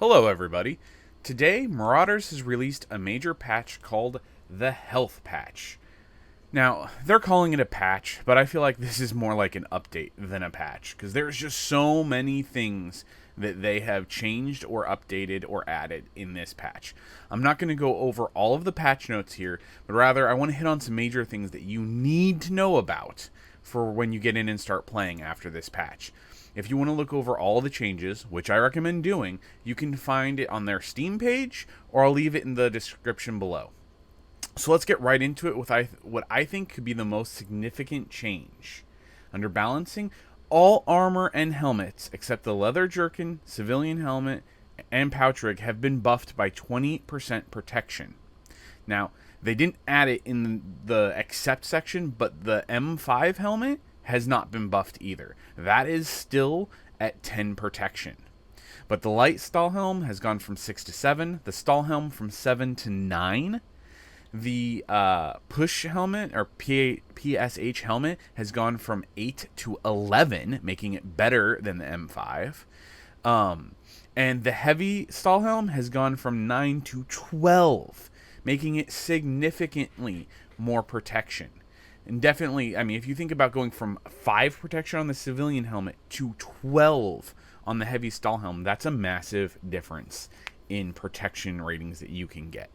Hello, everybody. Today, Marauders has released a major patch called the Health Patch. Now, they're calling it a patch, but I feel like this is more like an update than a patch, because there's just so many things that they have changed or updated or added in this patch. I'm not going to go over all of the patch notes here, but rather I want to hit on some major things that you need to know about for when you get in and start playing after this patch. If you want to look over all the changes, which I recommend doing, you can find it on their Steam page, or I'll leave it in the description below. So let's get right into it with what I think could be the most significant change. Under balancing, all armor and helmets, except the leather jerkin, civilian helmet, and pouch rig, have been buffed by 20% protection. Now, they didn't add it in the accept section, but the M5 helmet has not been buffed either. That is still at 10 protection. But the light Stahlhelm has gone from 6 to 7, the Stahlhelm from 7 to 9. The push helmet, or PSH helmet, has gone from 8 to 11, making it better than the M5. And the heavy Stahlhelm has gone from 9 to 12, making it significantly more protection. And definitely, I mean, if you think about going from 5 protection on the civilian helmet to 12 on the heavy Stahlhelm, that's a massive difference in protection ratings that you can get.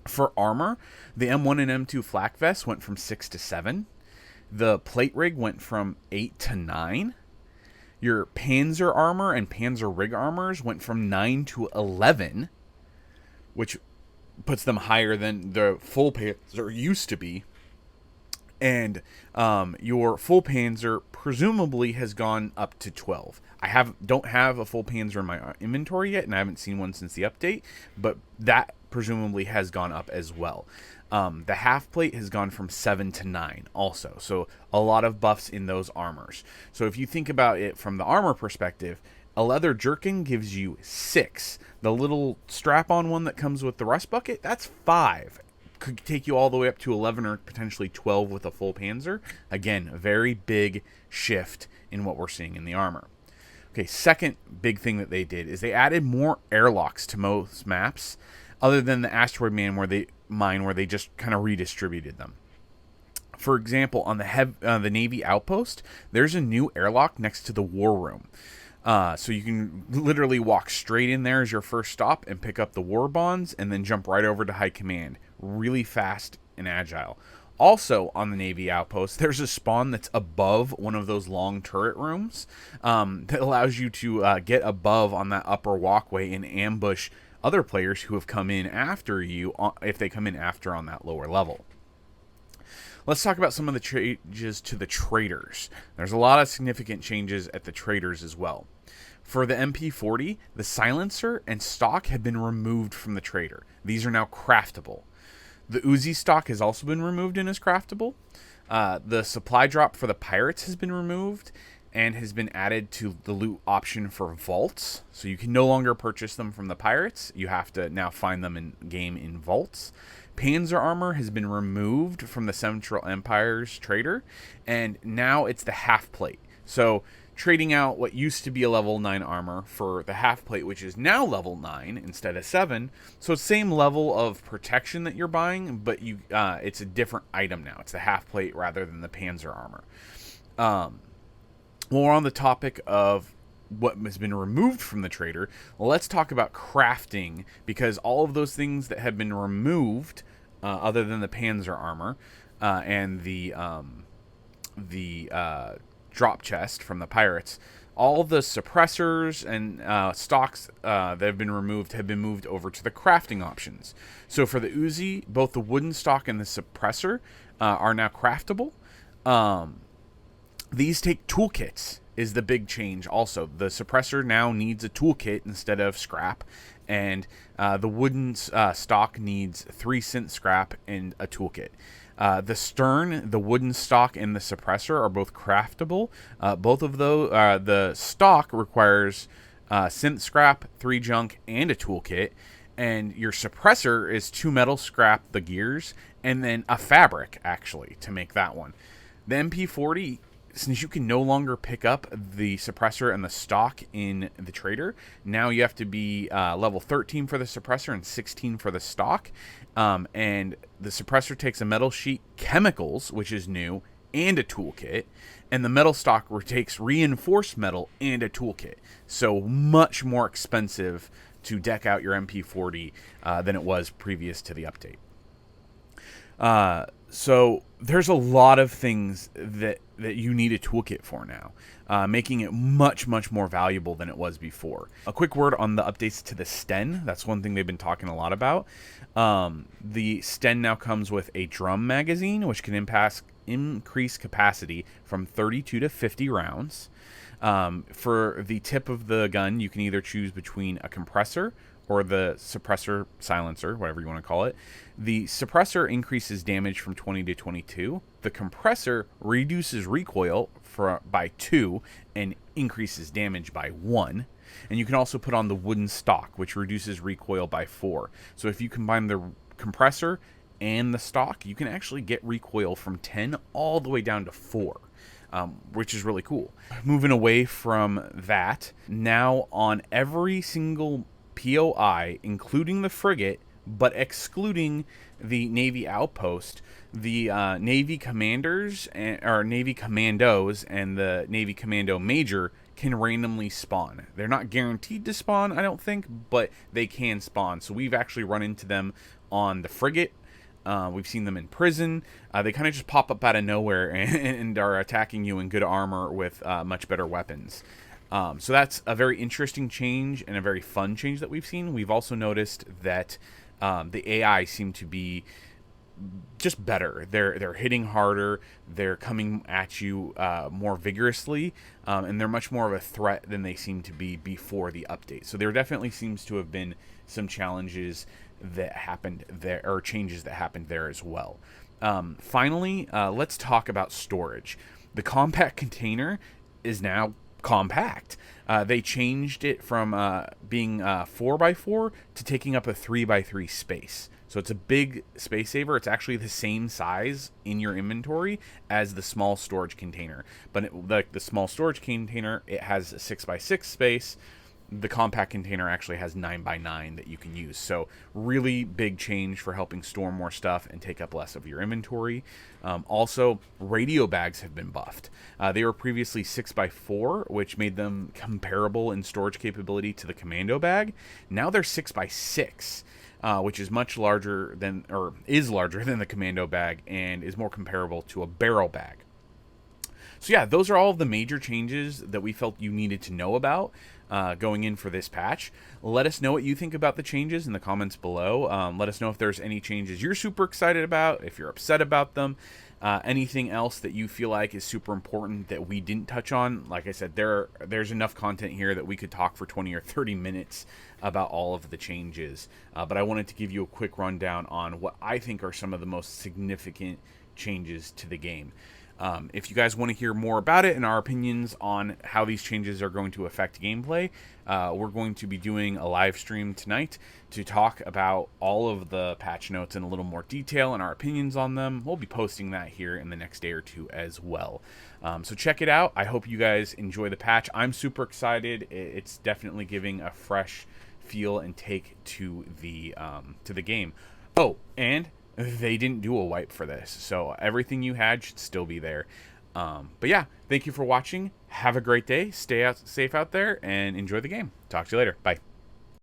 For armor, the M1 and M2 flak vest went from 6 to 7. The plate rig went from 8 to 9. Your Panzer armor and Panzer rig armors went from 9 to 11, which puts them higher than the full Panzer used to be. And your full Panzer presumably has gone up to 12. I don't have a full Panzer in my inventory yet, and I haven't seen one since the update, but that presumably has gone up as well. The half plate has gone from 7 to 9 also, so a lot of buffs in those armors. So if you think about it from the armor perspective, a leather jerkin gives you 6. The little strap-on one that comes with the rust bucket, that's 5. Could take you all the way up to 11 or potentially 12 with a full Panzer. Again, a very big shift in what we're seeing in the armor. Okay, second big thing that they did is they added more airlocks to most maps, other than the Asteroid Mine where they just kind of redistributed them. For example, on the Navy outpost, there's a new airlock next to the war room. So you can literally walk straight in there as your first stop and pick up the war bonds and then jump right over to high command. Really fast and agile. Also on the Navy outpost, there's a spawn that's above one of those long turret rooms that allows you to get above on that upper walkway and ambush other players who have come in after you if they come in after on that lower level. Let's talk about some of the changes to the traders. There's a lot of significant changes at the traders as well. For the MP40, the silencer and stock have been removed from the trader. These are now craftable. The Uzi stock has also been removed and is craftable. The supply drop for the pirates has been removed and has been added to the loot option for vaults. So you can no longer purchase them from the pirates. You have to now find them in game in vaults. Panzer armor has been removed from the Central Empire's trader, and now it's the half plate. So trading out what used to be a level 9 armor for the half plate, which is now level 9 instead of 7. So same level of protection that you're buying, but it's a different item now. It's the half plate rather than the Panzer armor. Well, we're on the topic of what has been removed from the trader. Well, let's talk about crafting, because all of those things that have been removed, other than the Panzer armor and the drop chest from the pirates, all the suppressors and stocks that have been moved over to the crafting options. So for the Uzi, both the wooden stock and the suppressor are now craftable. These take toolkits is the big change also. The suppressor now needs a toolkit instead of scrap, and the wooden stock needs 3 synth scrap and a toolkit. The stern, the wooden stock, and the suppressor are both craftable. Both of those, the stock requires synth scrap, 3 junk, and a toolkit, and your suppressor is 2 metal scrap, the gears, and then a fabric, actually, to make that one. The MP40 since you can no longer pick up the suppressor and the stock in the trader, now you have to be level 13 for the suppressor and 16 for the stock. And the suppressor takes a metal sheet, chemicals, which is new, and a toolkit. And the metal stock takes reinforced metal and a toolkit. So much more expensive to deck out your MP40 than it was previous to the update. So there's a lot of things that you need a toolkit for now, making it much more valuable than it was before. A quick word on the updates to the Sten. That's one thing they've been talking a lot about. The Sten now comes with a drum magazine, which can increase capacity from 32 to 50 rounds. For the tip of the gun, you can either choose between a compressor or the suppressor silencer, whatever you want to call it. The suppressor increases damage from 20 to 22. The compressor reduces recoil by 2 and increases damage by 1. And you can also put on the wooden stock, which reduces recoil by 4. So if you combine the compressor and the stock, you can actually get recoil from 10 all the way down to 4. Which is really cool. Moving away from that, now on every single POI, including the frigate, but excluding the Navy outpost, the Navy commanders, or Navy commandos, and the Navy commando major can randomly spawn. They're not guaranteed to spawn, I don't think, but they can spawn. So we've actually run into them on the frigate. We've seen them in prison. They kind of just pop up out of nowhere and are attacking you in good armor with much better weapons. So that's a very interesting change and a very fun change that we've seen. We've also noticed that the AI seem to be just better. They're hitting harder. They're coming at you more vigorously, and they're much more of a threat than they seem to be before the update. So there definitely seems to have been some challenges that happened there, or changes that happened there as well. Finally, let's talk about storage. The compact container is now compact. They changed it from being 4x4 to taking up a 3x3 space. So it's a big space saver. It's actually the same size in your inventory as the small storage container. But the small storage container, it has a 6x6 space. The compact container actually has 9x9 that you can use. So really big change for helping store more stuff and take up less of your inventory. Also, radio bags have been buffed. They were previously 6x4, which made them comparable in storage capability to the commando bag. Now they're 6x6. Which is much larger than, or is larger than the commando bag, and is more comparable to a barrel bag. So yeah, those are all of the major changes that we felt you needed to know about going in for this patch. Let us know what you think about the changes in the comments below. Let us know if there's any changes you're super excited about, if you're upset about them, anything else that you feel like is super important that we didn't touch on. Like I said, there's enough content here that we could talk for 20 or 30 minutes about all of the changes. But I wanted to give you a quick rundown on what I think are some of the most significant changes to the game. If you guys want to hear more about it and our opinions on how these changes are going to affect gameplay, we're going to be doing a live stream tonight to talk about all of the patch notes in a little more detail and our opinions on them. We'll be posting that here in the next day or two as well. So check it out. I hope you guys enjoy the patch. I'm super excited. It's definitely giving a fresh feel and take to the game. Oh, and they didn't do a wipe for this, so everything you had should still be there. But yeah, thank you for watching. Have a great day. Stay safe out there and enjoy the game. Talk to you later. Bye.